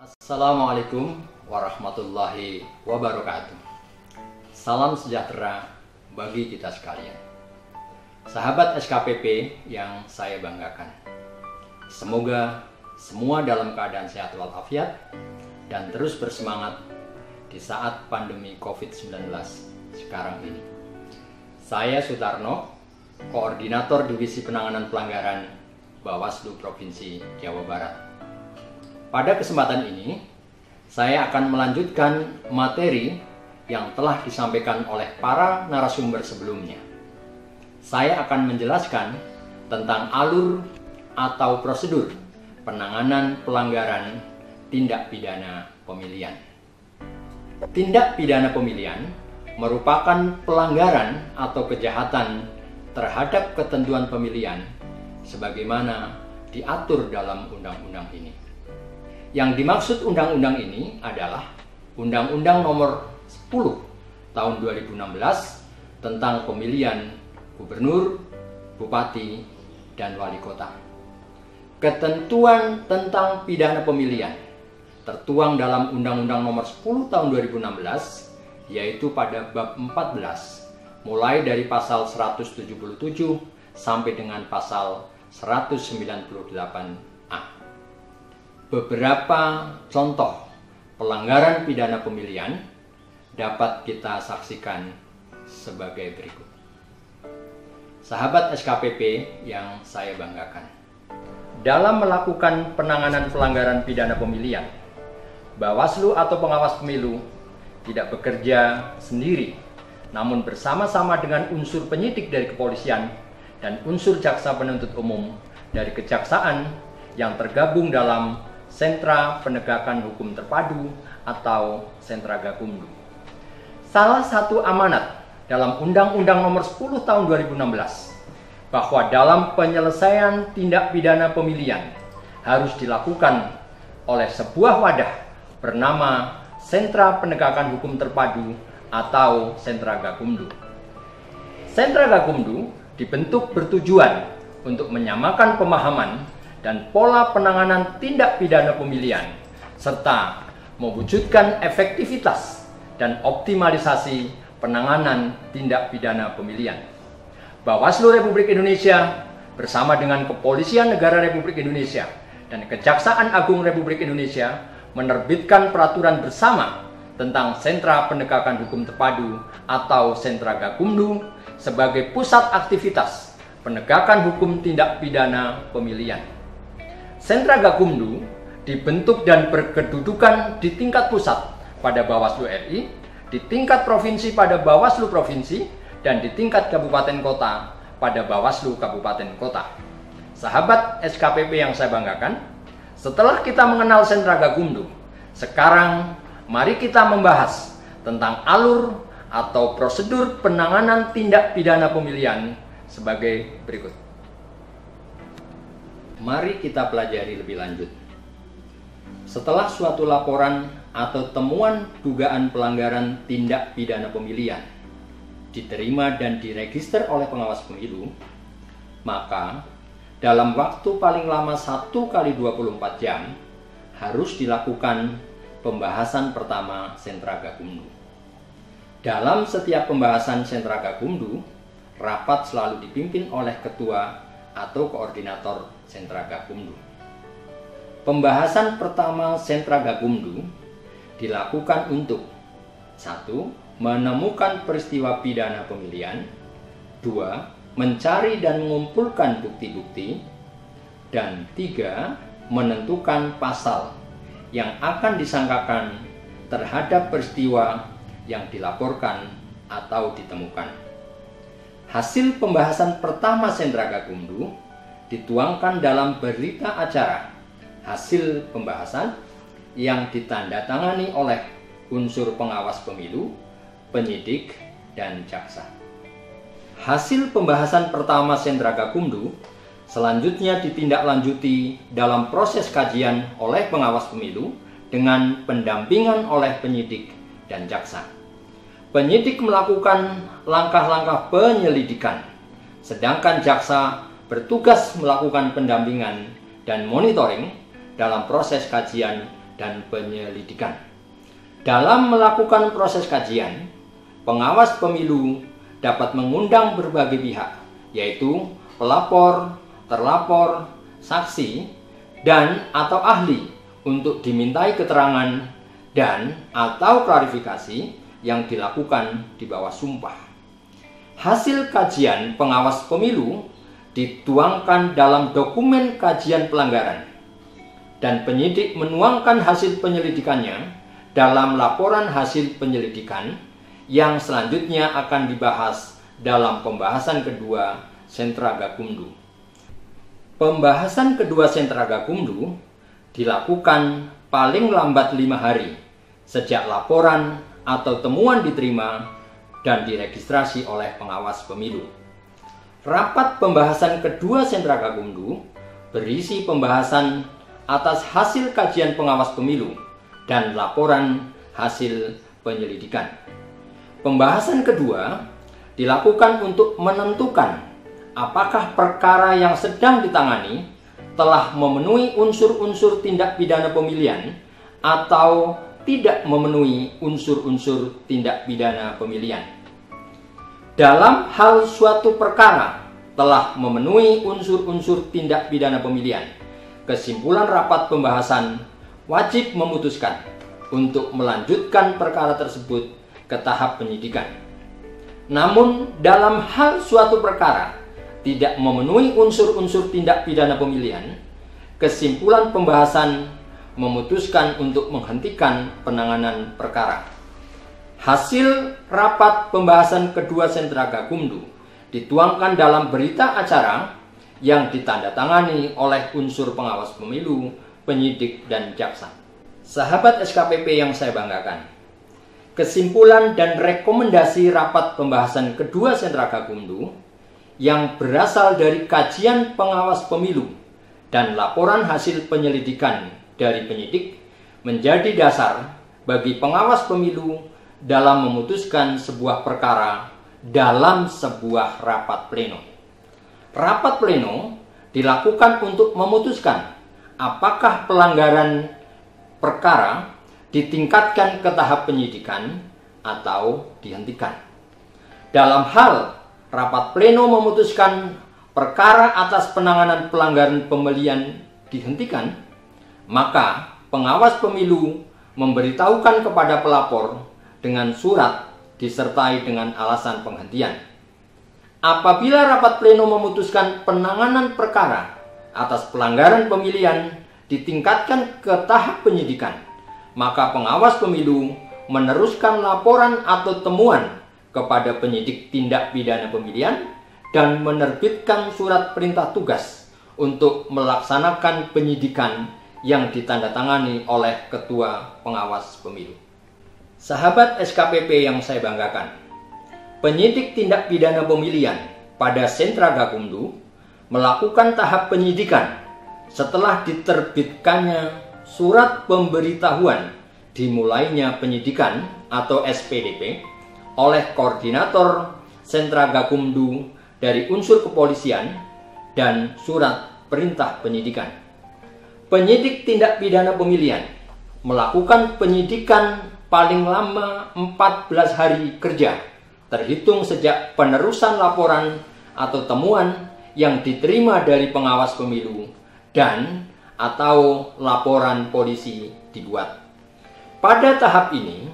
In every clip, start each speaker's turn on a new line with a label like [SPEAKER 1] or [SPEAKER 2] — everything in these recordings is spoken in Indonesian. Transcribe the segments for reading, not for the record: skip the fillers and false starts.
[SPEAKER 1] Assalamualaikum warahmatullahi wabarakatuh. Salam sejahtera bagi kita sekalian. Sahabat SKPP yang saya banggakan. Semoga semua dalam keadaan sehat walafiat dan terus bersemangat di saat pandemi COVID-19 sekarang ini. Saya Sutarno, Koordinator Divisi Penanganan Pelanggaran Bawaslu Provinsi Jawa Barat. Pada kesempatan ini, saya akan melanjutkan materi yang telah disampaikan oleh para narasumber sebelumnya. Saya akan menjelaskan tentang alur atau prosedur penanganan pelanggaran tindak pidana pemilihan. Tindak pidana pemilihan merupakan pelanggaran atau kejahatan terhadap ketentuan pemilihan sebagaimana diatur dalam undang-undang ini. Yang dimaksud undang-undang ini adalah Undang-Undang Nomor 10 Tahun 2016 tentang pemilihan gubernur, bupati, dan wali kota. Ketentuan tentang pidana pemilihan tertuang dalam Undang-Undang Nomor 10 Tahun 2016, yaitu pada bab 14, mulai dari pasal 177 sampai dengan pasal 198A. Beberapa contoh pelanggaran pidana pemilihan dapat kita saksikan sebagai berikut. Sahabat SKPP yang saya banggakan. Dalam melakukan penanganan pelanggaran pidana pemilihan, Bawaslu atau pengawas pemilu tidak bekerja sendiri, namun bersama-sama dengan unsur penyidik dari kepolisian dan unsur jaksa penuntut umum dari kejaksaan yang tergabung dalam Sentra Penegakan Hukum Terpadu atau Sentra Gakumdu. Salah satu amanat dalam Undang-Undang Nomor 10 Tahun 2016 bahwa dalam penyelesaian tindak pidana pemilihan harus dilakukan oleh sebuah wadah bernama Sentra Penegakan Hukum Terpadu atau Sentra Gakumdu. Sentra Gakumdu dibentuk bertujuan untuk menyamakan pemahaman dan pola penanganan tindak pidana pemilihan, serta mewujudkan efektivitas dan optimalisasi penanganan tindak pidana pemilihan. Bawaslu Republik Indonesia bersama dengan Kepolisian Negara Republik Indonesia dan Kejaksaan Agung Republik Indonesia menerbitkan peraturan bersama tentang Sentra Penegakan Hukum Terpadu atau Sentra Gakumdu sebagai pusat aktivitas penegakan hukum tindak pidana pemilihan. Sentra Gakumdu dibentuk dan berkedudukan di tingkat pusat pada Bawaslu RI, di tingkat provinsi pada Bawaslu Provinsi, dan di tingkat kabupaten kota pada Bawaslu Kabupaten Kota. Sahabat SKPP yang saya banggakan, setelah kita mengenal Sentra Gakumdu, sekarang mari kita membahas tentang alur atau prosedur penanganan tindak pidana pemilihan sebagai berikut. Mari kita pelajari lebih lanjut. Setelah suatu laporan atau temuan dugaan pelanggaran tindak pidana pemilihan diterima dan diregister oleh pengawas pemilu, maka dalam waktu paling lama 1 kali 24 jam harus dilakukan pembahasan pertama Sentra Gakumdu. Dalam setiap pembahasan Sentra Gakumdu, rapat selalu dipimpin oleh ketua atau koordinator Sentra Gakumdu. Pembahasan pertama Sentra Gakumdu dilakukan untuk 1. Menemukan peristiwa pidana pemilihan, 2. Mencari dan mengumpulkan bukti-bukti, dan 3. Menentukan pasal yang akan disangkakan terhadap peristiwa yang dilaporkan atau ditemukan. Hasil pembahasan pertama Sentra Gakumdu dituangkan dalam berita acara hasil pembahasan yang ditandatangani oleh unsur pengawas pemilu, penyidik, dan jaksa. Hasil pembahasan pertama Sentra Gakumdu selanjutnya ditindaklanjuti dalam proses kajian oleh pengawas pemilu dengan pendampingan oleh penyidik dan jaksa. Penyidik melakukan langkah-langkah penyelidikan, sedangkan jaksa bertugas melakukan pendampingan dan monitoring dalam proses kajian dan penyelidikan. Dalam melakukan proses kajian, pengawas pemilu dapat mengundang berbagai pihak, yaitu pelapor, terlapor, saksi, dan atau ahli untuk dimintai keterangan dan atau klarifikasi yang dilakukan di bawah sumpah. Hasil kajian pengawas pemilu dituangkan dalam dokumen kajian pelanggaran, dan penyidik menuangkan hasil penyelidikannya dalam laporan hasil penyelidikan yang selanjutnya akan dibahas dalam pembahasan kedua Sentra Gakumdu. Pembahasan kedua Sentra Gakumdu dilakukan paling lambat 5 hari sejak laporan atau temuan diterima dan diregistrasi oleh pengawas pemilu. Rapat pembahasan kedua Sentra Gakumdu berisi pembahasan atas hasil kajian pengawas pemilu dan laporan hasil penyelidikan. Pembahasan kedua dilakukan untuk menentukan apakah perkara yang sedang ditangani telah memenuhi unsur-unsur tindak pidana pemilihan atau tidak memenuhi unsur-unsur tindak pidana pemilihan. Dalam hal suatu perkara telah memenuhi unsur-unsur tindak pidana pemilihan, kesimpulan rapat pembahasan wajib memutuskan untuk melanjutkan perkara tersebut ke tahap penyidikan. Namun, dalam hal suatu perkara tidak memenuhi unsur-unsur tindak pidana pemilihan, kesimpulan pembahasan memutuskan untuk menghentikan penanganan perkara. Hasil rapat pembahasan kedua Sentra Gakumdu dituangkan dalam berita acara yang ditandatangani oleh unsur pengawas pemilu, penyidik, dan jaksa. Sahabat SKPP yang saya banggakan, kesimpulan dan rekomendasi rapat pembahasan kedua Sentra Gakumdu yang berasal dari kajian pengawas pemilu dan laporan hasil penyelidikan dari penyidik menjadi dasar bagi pengawas pemilu dalam memutuskan sebuah perkara dalam sebuah rapat pleno. Rapat pleno dilakukan untuk memutuskan apakah pelanggaran perkara ditingkatkan ke tahap penyidikan atau dihentikan. Dalam hal rapat pleno memutuskan perkara atas penanganan pelanggaran pemilihan dihentikan, maka pengawas pemilu memberitahukan kepada pelapor dengan surat disertai dengan alasan penghentian. Apabila rapat pleno memutuskan penanganan perkara atas pelanggaran pemilihan ditingkatkan ke tahap penyidikan, maka pengawas pemilu meneruskan laporan atau temuan kepada penyidik tindak pidana pemilihan dan menerbitkan surat perintah tugas untuk melaksanakan penyidikan yang ditandatangani oleh Ketua Pengawas Pemilu. Sahabat SKPP yang saya banggakan, penyidik tindak pidana pemilihan pada Sentra Gakumdu melakukan tahap penyidikan setelah diterbitkannya surat pemberitahuan dimulainya penyidikan atau SPDP oleh koordinator Sentra Gakumdu dari unsur kepolisian dan surat perintah penyidikan. Penyidik tindak pidana pemilihan melakukan penyidikan paling lama 14 hari kerja terhitung sejak penerusan laporan atau temuan yang diterima dari pengawas pemilu dan atau laporan polisi dibuat. Pada tahap ini,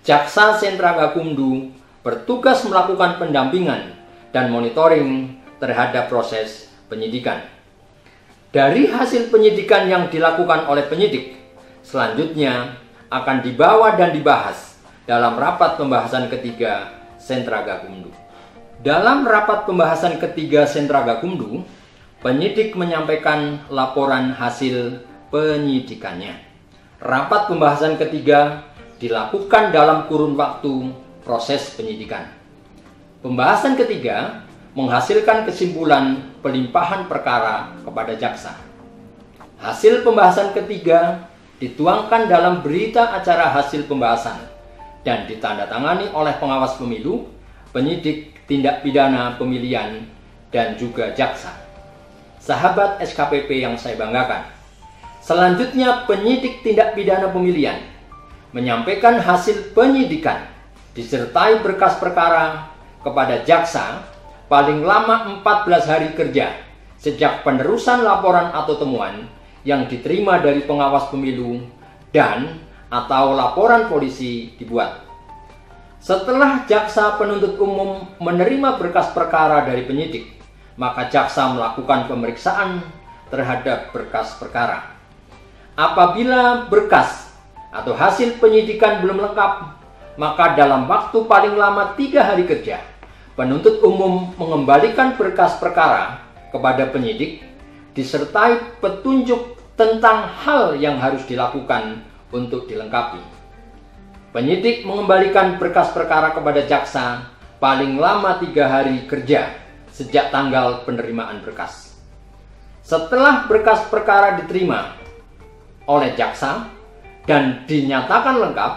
[SPEAKER 1] Jaksa Sentra Gakumdu bertugas melakukan pendampingan dan monitoring terhadap proses penyidikan. Dari hasil penyidikan yang dilakukan oleh penyidik, selanjutnya akan dibawa dan dibahas dalam rapat pembahasan ketiga Sentra Gakumdu. Dalam rapat pembahasan ketiga Sentra Gakumdu, penyidik menyampaikan laporan hasil penyidikannya. Rapat pembahasan ketiga dilakukan dalam kurun waktu proses penyidikan. Pembahasan ketiga menghasilkan kesimpulan pelimpahan perkara kepada jaksa. Hasil pembahasan ketiga dituangkan dalam berita acara hasil pembahasan dan ditandatangani oleh pengawas pemilu, penyidik tindak pidana pemilihan, dan juga jaksa. Sahabat SKPP yang saya banggakan, Selanjutnya, penyidik tindak pidana pemilihan menyampaikan hasil penyidikan disertai berkas perkara kepada jaksa paling lama 14 hari kerja sejak penerusan laporan atau temuan yang diterima dari pengawas pemilu dan atau laporan polisi dibuat. Setelah jaksa penuntut umum menerima berkas perkara dari penyidik, maka jaksa melakukan pemeriksaan terhadap berkas perkara. Apabila berkas atau hasil penyidikan belum lengkap, maka dalam waktu paling lama 3 hari kerja, penuntut umum mengembalikan berkas perkara kepada penyidik disertai petunjuk tentang hal yang harus dilakukan untuk dilengkapi. Penyidik mengembalikan berkas perkara kepada jaksa paling lama 3 hari kerja sejak tanggal penerimaan berkas. Setelah berkas perkara diterima oleh jaksa dan dinyatakan lengkap,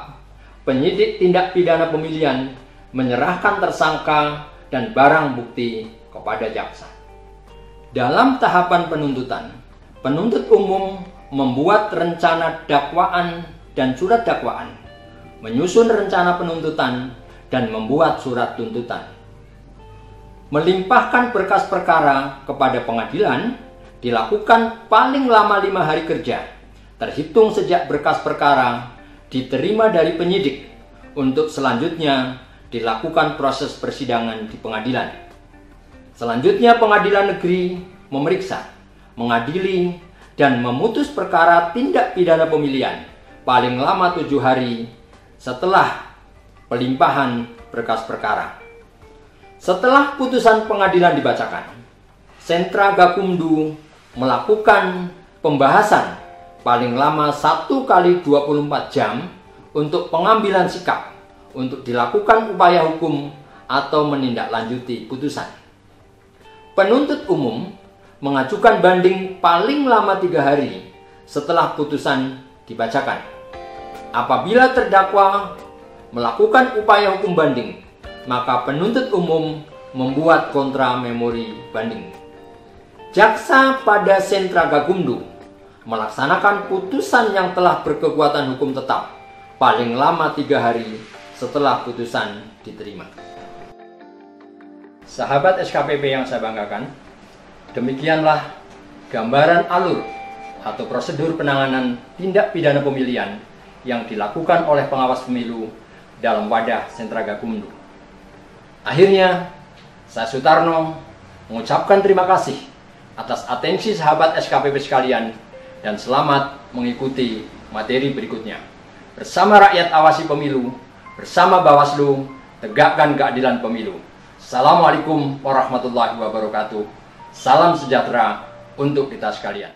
[SPEAKER 1] penyidik tindak pidana pemilihan menyerahkan tersangka dan barang bukti kepada jaksa. Dalam tahapan penuntutan, penuntut umum membuat rencana dakwaan dan surat dakwaan, menyusun rencana penuntutan, dan membuat surat tuntutan. Melimpahkan berkas perkara kepada pengadilan dilakukan paling lama 5 hari kerja, terhitung sejak berkas perkara diterima dari penyidik untuk selanjutnya dilakukan proses persidangan di pengadilan. Selanjutnya pengadilan negeri memeriksa, mengadili, dan memutus perkara tindak pidana pemilihan paling lama 7 hari setelah pelimpahan berkas perkara. Setelah putusan pengadilan dibacakan, Sentra Gakumdu melakukan pembahasan paling lama 1 kali 24 jam untuk pengambilan sikap untuk dilakukan upaya hukum atau menindaklanjuti putusan. Penuntut umum mengajukan banding paling lama 3 hari setelah putusan dibacakan. Apabila terdakwa melakukan upaya hukum banding, maka penuntut umum membuat kontra memori banding. Jaksa pada Sentra Gakumdu melaksanakan putusan yang telah berkekuatan hukum tetap paling lama 3 hari setelah putusan diterima. Sahabat SKPP yang saya banggakan, demikianlah gambaran alur atau prosedur penanganan tindak pidana pemilihan yang dilakukan oleh pengawas pemilu dalam wadah Sentra Gakumdu. Akhirnya, saya Sutarno mengucapkan terima kasih atas atensi sahabat SKPP sekalian dan selamat mengikuti materi berikutnya. Bersama rakyat awasi pemilu, bersama Bawaslu, tegakkan keadilan pemilu. Assalamualaikum warahmatullahi wabarakatuh. Salam sejahtera untuk kita sekalian.